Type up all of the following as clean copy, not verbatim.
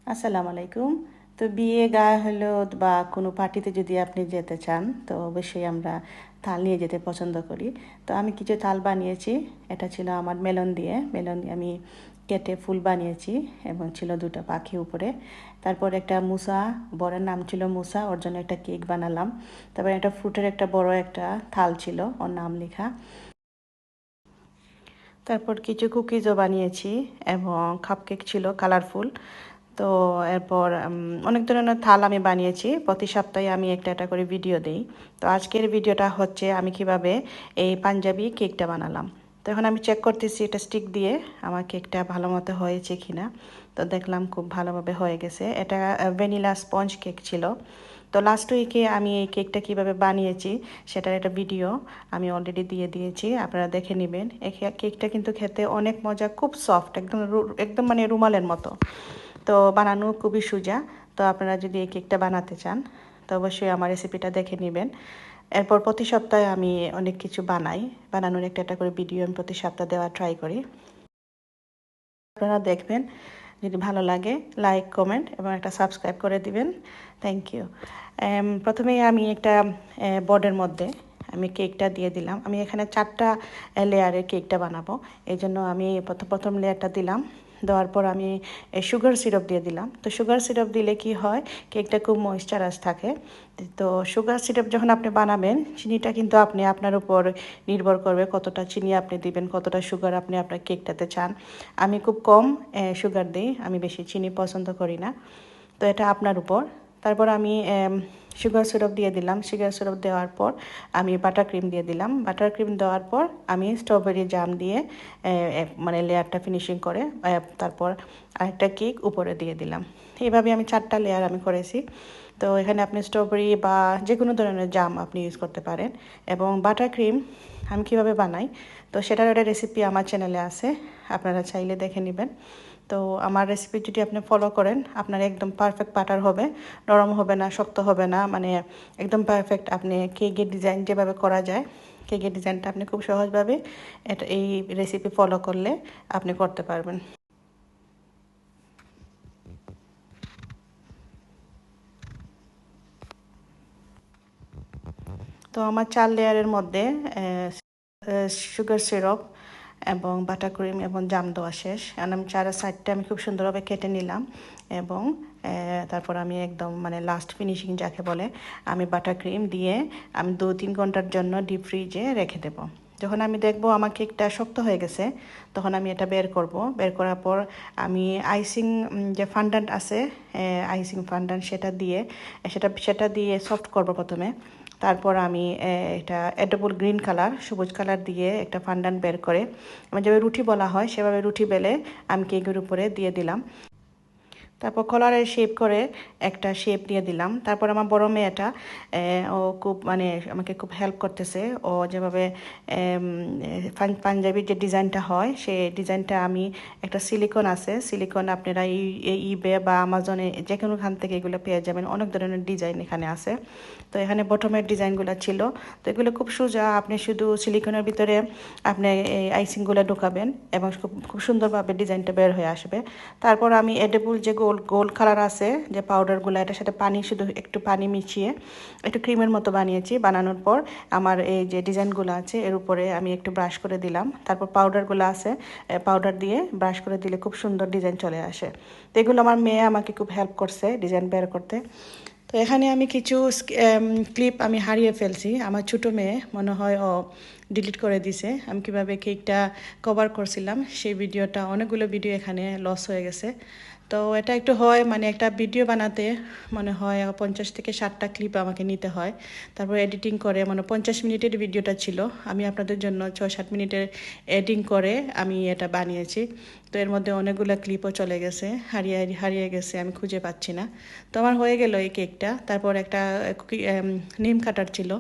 আসসালামু আলাইকুম। তো বিয়ে, গায়ে হলুদ বা কোনো পার্টিতে যদি আপনি যেতে চান, তো অবশ্যই আমরা থাল নিয়ে যেতে পছন্দ করি। তো আমি কিছু থাল বানিয়েছি। এটা ছিল আমার মেলন দিয়ে আমি কেটে ফুল বানিয়েছি এবং ছিল দুটো পাখি উপরে। তারপর একটা মুসা, বরের নাম ছিল মুসা, ওর জন্য একটা কেক বানালাম। তারপর একটা ফ্রুটের একটা বড় একটা থাল ছিল, ওর নাম লেখা। তারপর কিছু কুকিজও বানিয়েছি এবং কাপকেক ছিল কালারফুল। তো এরপর অনেক ধরনের থাল আমি বানিয়েছি। প্রতি সপ্তাহে আমি একটা একটা করে ভিডিও দিই। তো আজকের ভিডিওটা হচ্ছে আমি কিভাবে এই পাঞ্জাবি কেকটা বানালাম। তো এখন আমি চেক করতেছি এটা স্টিক দিয়ে আমার কেকটা ভালো মতো হয়েছে কিনা। তো দেখলাম খুব ভালোভাবে হয়ে গেছে। এটা ভ্যানিলা স্পঞ্জ কেক ছিল। তো লাস্ট উইকে আমি এই কেকটা কিভাবে বানিয়েছি সেটার একটা ভিডিও আমি অলরেডি দিয়ে দিয়েছি, আপনারা দেখে নেবেন। এই কেকটা কিন্তু খেতে অনেক মজা, খুব সফট, একদম একদম মানে রুমালের মতো। তো বানানো খুবই সোজা। তো আপনারা যদি এই কেকটা বানাতে চান তো অবশ্যই আমার রেসিপিটা দেখে নেবেন। এরপর প্রতি সপ্তাহে আমি অনেক কিছু বানানোর একটা একটা করে ভিডিও আমি প্রতি সপ্তাহে দেওয়ার ট্রাই করি। আপনারা দেখবেন, যদি ভালো লাগে লাইক, কমেন্ট এবং একটা সাবস্ক্রাইব করে দিবেন। Thank you. প্রথমেই আমি একটা বোর্ডের মধ্যে আমি কেকটা দিয়ে দিলাম। আমি এখানে 4টা লেয়ারের কেকটা বানাবো, এই জন্য আমি প্রথম লেয়ারটা দিলাম। দেওয়ার পর আমি সুগার সিরাপ দিয়ে দিলাম। তো সুগার সিরাপ দিলে কি হয়, কেকটা খুব ময়েশ্চারাইজ থাকে। তো সুগার সিরাপ যখন আপনি বানাবেন, চিনিটা কিন্তু আপনি আপনার উপর নির্ভর করবে কতটা চিনি আপনি দিবেন, কতটা সুগার আপনি আপনার কেকটাতে চান। আমি খুব কম সুগার দিই, আমি বেশি চিনি পছন্দ করি না। তো এটা আপনার উপর। তারপর আমি সুগার সিরাপ দিয়ে দিলাম। সুগার সিরাপ দেওয়ার পর আমি বাটার ক্রিম দিয়ে দিলাম। বাটার ক্রিম দেওয়ার পর আমি স্ট্রবেরি জাম দিয়ে মানে লেয়ারটা ফিনিশিং করে তারপর আরেকটা কেক উপরে দিয়ে দিলাম। এইভাবে আমি 4টা লেয়ার আমি করেছি। তো এখানে আপনি স্ট্রবেরি বা যে কোনো ধরনের জাম আপনি ইউজ করতে পারেন। এবং বাটার ক্রিম আমি কীভাবে বানাই, তো সেটার একটা রেসিপি আমার চ্যানেলে আছে, আপনারা চাইলে দেখে নেবেন। তো আমার রেসিপি যদি আপনি ফলো করেন, আপনার একদম পারফেক্ট বাটার হবে, নরম হবে না, শক্ত হবে না, মানে একদম পারফেক্ট। আপনি কেকের ডিজাইন যেভাবে করা যায়, কেকের ডিজাইনটা আপনি খুব সহজভাবে এই রেসিপি ফলো করলে আপনি করতে পারবেন। তো আমার 4 লেয়ারের মধ্যে সুগার সিরাপ এবং বাটার ক্রিম এবং জাম দেওয়া শেষ। এখন আমি সাইডটা আমি খুব সুন্দরভাবে কেটে নিলাম এবং তারপর আমি একদম মানে লাস্ট ফিনিশিং যাকে বলে, আমি বাটার ক্রিম দিয়ে আমি 2-3 ঘন্টার জন্য ডিপ ফ্রিজে রেখে দেবো। যখন আমি দেখবো আমার কেকটা শক্ত হয়ে গেছে, তখন আমি এটা বের করব। বের করার পর আমি আইসিং যে ফান্ডান্ট আছে, আইসিং ফান্ডান্ট সেটা দিয়ে সফট করব প্রথমে। তারপর আমি এটা এডেবল গ্রিন কালার, সবুজ কালার দিয়ে একটা ফান্ডান্ট বের করে আমার যেভাবে রুটি বলা হয় সেভাবে রুটি বেলে আমি কেকের উপরে দিয়ে দিলাম। তারপর কলারের শেপ করে একটা শেপ দিয়ে দিলাম। তারপর আমার বড় মেয়েটা ও খুব মানে আমাকে খুব হেল্প করতেছে। ও যেভাবে পাঞ্জাবির যে ডিজাইনটা হয় সেই ডিজাইনটা আমি একটা সিলিকন আছে, সিলিকন আপনারা ইবে বা আমাজনে যে কোনোখান থেকে এগুলো পেয়ে যাবেন। অনেক ধরনের ডিজাইন এখানে আছে। তো এখানে বটমের ডিজাইনগুলো ছিল। তো এগুলো খুব সোজা, আপনি শুধু সিলিকনের ভিতরে আপনি এই আইসিংগুলো ঢোকাবেন এবং খুব খুব সুন্দরভাবে ডিজাইনটা বের হয়ে আসবে। তারপর আমি এডেবল যে গোল্ড কালার আছে যে পাউডারগুলো, এটার সাথে পানি, শুধু একটু পানি মিশিয়ে একটু ক্রিমের মতো বানিয়েছি। বানানোর পর আমার এই যে ডিজাইনগুলো আছে এর উপরে আমি একটু ব্রাশ করে দিলাম। তারপর পাউডারগুলো আছে, পাউডার দিয়ে ব্রাশ করে দিলে খুব সুন্দর ডিজাইন চলে আসে। তো এগুলো আমার মেয়ে আমাকে খুব হেল্প করছে ডিজাইন বের করতে। তো এখানে আমি কিছু ক্লিপ আমি হারিয়ে ফেলছি। আমার ছোটো মেয়ে মনে হয় ও ডিলিট করে দিছে। আমি কীভাবে কেকটা কভার করছিলাম সেই ভিডিওটা, অনেকগুলো ভিডিও এখানে লস হয়ে গেছে। তো এটা একটু হয়, মানে একটা ভিডিও বানাতে মনে হয় 50 থেকে 60টা ক্লিপ আমাকে নিতে হয়। তারপর এডিটিং করে, মানে 50 মিনিটের ভিডিওটা ছিল, আমি আপনাদের জন্য 6-7 মিনিটের এডিটিং করে আমি এটা বানিয়েছি। তো এর মধ্যে অনেকগুলো ক্লিপও চলে গেছে, হারিয়ে হারিয়ে গেছে, আমি খুঁজে পাচ্ছি না। তো আমার হয়ে গেল এই কেকটা। তারপর একটা নিম কাটার ছিল,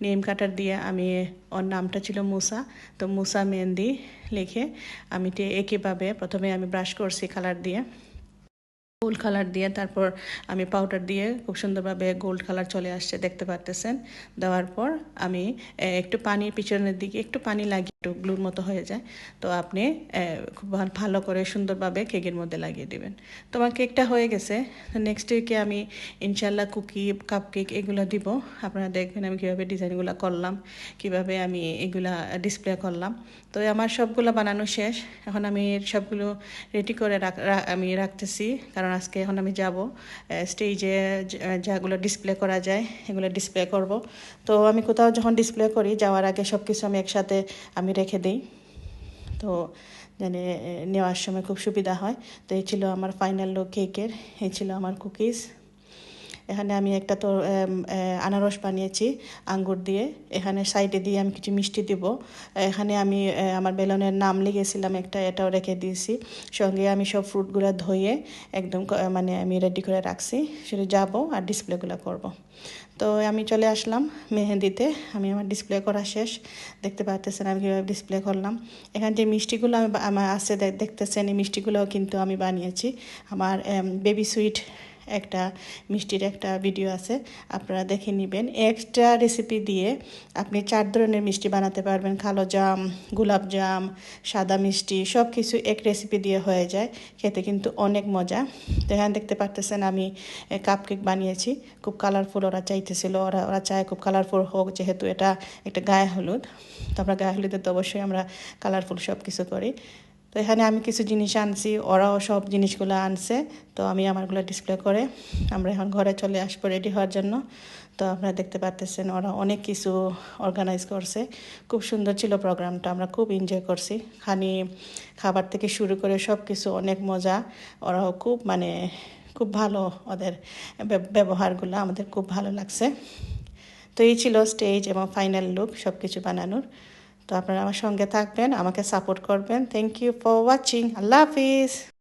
নিম কাটার দিয়ে আমি, ওর নামটা ছিল মুসা, তো মুসা মেহেন্দি লিখে আমি একইভাবে প্রথমে আমি ব্রাশ করছি কালার দিয়ে। গোল্ড কালার দিয়ে তারপর আমি পাউডার দিয়ে খুব সুন্দরভাবে গোল্ড কালার চলে আসছে দেখতে পারতেছেন। দেওয়ার পর আমি একটু পানির পিছনের দিকে একটু পানি লাগিয়ে একটু গ্লুর মতো হয়ে যায়, তো আপনি খুব ভালো করে সুন্দরভাবে কেকের মধ্যে লাগিয়ে দিবেন। তো আমার কেকটা হয়ে গেছে। নেক্সট উইকে আমি ইনশাল্লাহ কুকি কাপ কেক এগুলো দিব। আপনারা দেখবেন আমি কীভাবে ডিজাইনগুলো করলাম, কিভাবে আমি এগুলা ডিসপ্লে করলাম। তো আমার সবগুলো বানানো শেষ। এখন আমি সবগুলো রেডি করে আমি রাখতেছি, কারণ আজকে এখন আমি যাব স্টেজে যাগুলো ডিসপ্লে করা যায় এগুলো ডিসপ্লে করব। তো আমি কোথাও যখন ডিসপ্লে করি যাওয়ার আগে সব কিছু আমি একসাথে আমি রেখে দিই, তো মানে নেওয়ার সময় খুব সুবিধা হয়। তো এই ছিল আমার ফাইনাল লুক কেকের, এই ছিল আমার কুকিজ। এখানে আমি একটা তো আনারস বানিয়েছি আঙ্গুর দিয়ে, এখানে সাইডে দিয়ে আমি কিছু মিষ্টি দিব। এখানে আমি আমার বেলনের নাম লিখেছিলাম একটা, এটাও রেখে দিয়েছি। সঙ্গে আমি সব ফ্রুটগুলো ধুয়ে একদম মানে আমি রেডি করে রাখছি, শুধু যাবো আর ডিসপ্লেগুলো করব। তো আমি চলে আসলাম মেহেন্দিতে, আমি আমার ডিসপ্লে করা শেষ। দেখতে পাচ্ছেন আমি কীভাবে ডিসপ্লে করলাম। এখানে যে মিষ্টিগুলো আমার আছে দেখতেছেন, এই মিষ্টিগুলোও কিন্তু আমি বানিয়েছি। আমার বেবি সুইট একটা মিষ্টির একটা ভিডিও আছে, আপনারা দেখে নেবেন। এক্সট্রা রেসিপি দিয়ে আপনি 4 ধরনের মিষ্টি বানাতে পারবেন, কালো জাম, গোলাপ জাম, সাদা মিষ্টি, সব কিছু এক রেসিপি দিয়ে হয়ে যায়, খেতে কিন্তু অনেক মজা। তো এখানে দেখতে পারতেছেন আমি কাপ কেক বানিয়েছি, খুব কালারফুল ওরা চাইতেছিল, ওরা চায় খুব কালারফুল হোক, যেহেতু এটা একটা গায়ে হলুদ। তো আমরা গায়ে হলুদে তো অবশ্যই আমরা কালারফুল সব কিছু করি। তো এখানে আমি কিছু জিনিস আনছি, ওরাও সব জিনিসগুলো আনছে। তো আমি আমারগুলো ডিসপ্লে করে আমরা এখন ঘরে চলে আসবো রেডি হওয়ার জন্য। তো আপনারা দেখতে পাচ্ছেন ওরা অনেক কিছু অর্গানাইজ করছে, খুব সুন্দর ছিল প্রোগ্রামটা, আমরা খুব এনজয় করছি। খাবার থেকে শুরু করে সব কিছু অনেক মজা, ওরাও খুব মানে খুব ভালো, ওদের ব্যবহারগুলো আমাদের খুব ভালো লাগছে। তো এই ছিল স্টেজ এবং ফাইনাল লুক সব কিছু বানানোর। তো আপনারা আমার সঙ্গে থাকবেন, আমাকে সাপোর্ট করবেন। Thank you for watching. আল্লাহ হাফিজ।